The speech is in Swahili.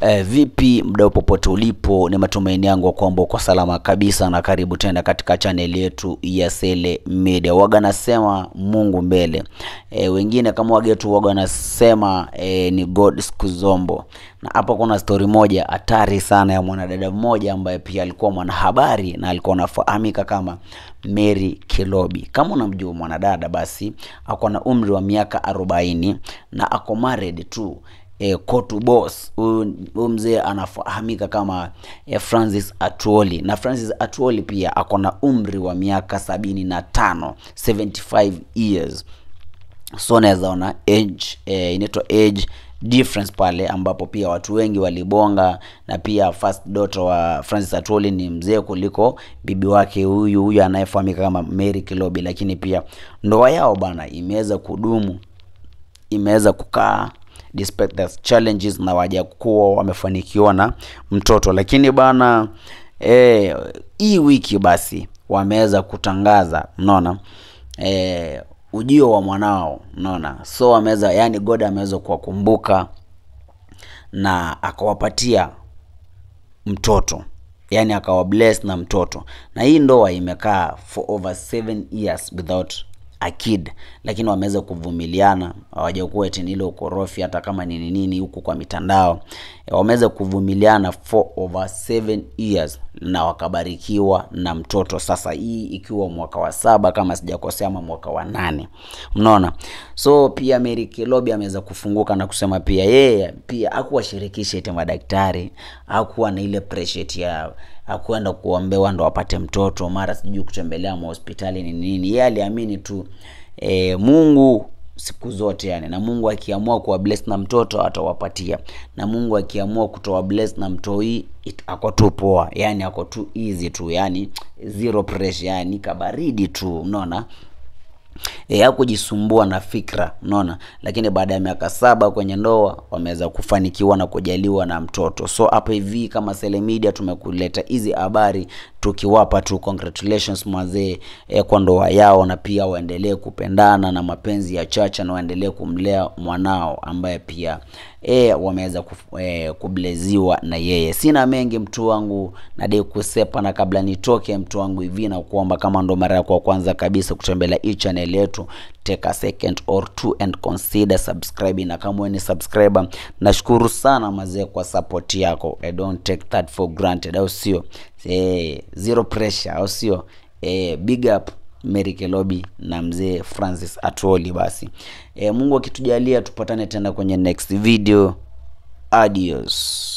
Vipi mdau popote ulipo, ni matumaini yangu kwamba uko salama kabisa, na karibu tena katika channel yetu ya Sele Media. Waga nasema Mungu mbele. Wengine kama wagetu waga nasema ni God Skuzombo. Na hapa kuna story moja hatari sana ya mwanadada mmoja ambaye pia alikuwa mwanahabari na alikuwa anafahamika kama Mary Kilobi. Kama unamjua mwanadada, basi ako na umri wa miaka 40 na ako married tu. Kotu boss. Huyu mzee anafahamika kama Francis Atwoli, na Francis Atwoli pia ako na umri wa miaka 75 years. So naweza ona age inaitwa age difference pale, ambapo pia watu wengi walibonga, na pia first daughter wa Francis Atwoli ni mzee kuliko bibi wake huyu anayefahamika kama Mary Kilobi. Lakini pia ndoa yao bana imeweza kudumu, imeweza kukaa despite the challenges, na waja kuwa wamefanikiwa na mtoto. Lakini bana hii wiki basi wameweza kutangaza, unaona, ujio wa mwanao, unaona. So wameweza, yani God ameweza kuwakumbuka na akawapatia mtoto, yani akawabless na mtoto. Na hii ndoa imekaa for over 7 years without a kid, lakini wameweza kuvumiliana, hawajakuwa eti ile ukorofi hata kama ni nini huku kwa mitandao. Wameweza kuvumiliana for over 7 years na wakabarikiwa na mtoto. Sasa hii ikiwa mwaka wa 7 kama sijakosea, ama mwaka wa 8, unaona. So pia Mary Kilobi ameweza kufunguka na kusema pia yeye pia hakuwashirikisha eti madaktari, hakuwa na ile pressure ya hakwenda kuombewa ndo apate mtoto, mara sijui kutembelea hospitali ni nini. Yeye aliamini tu Mungu siku zote, yani, na Mungu akiamua kuwa bless na mtoto atawapatia, na Mungu akiamua kutoa bless na mtoi ako tu poa, yani ako tu easy tu, yani zero pressure, yani kabaridi tu, unaona. Hakujisumbua na fikra, unaona. Lakini baada ya miaka 7 kwenye ndoa wameweza kufanikiwa na kujaliwa na mtoto. So hapa hivi kama Sele Media tumekuleta hizi habari tukiwapa tu congratulations mazee kwa ndoa yao, na pia waendelee kupendana na mapenzi ya chacha, na waendelee kumlea mwanao ambaye pia wameweza kubleziwa na yeye. Sina mengi mtu wangu, nadai kusepa, na kabla nitoke mtu wangu hivi na kuomba, kama ndo mara yako ya kwanza kabisa kutembelea hii channel yetu, take a second or two and consider subscribing. Na kama wewe ni subscriber, nashukuru sana mazee kwa support yako. I don't take that for granted, au sio? Zero pressure, au sio? Big up Mary Kilobi na mzee Francis Atwoli. Basi Mungu akitujalia tupatane tena kwenye next video. Adios.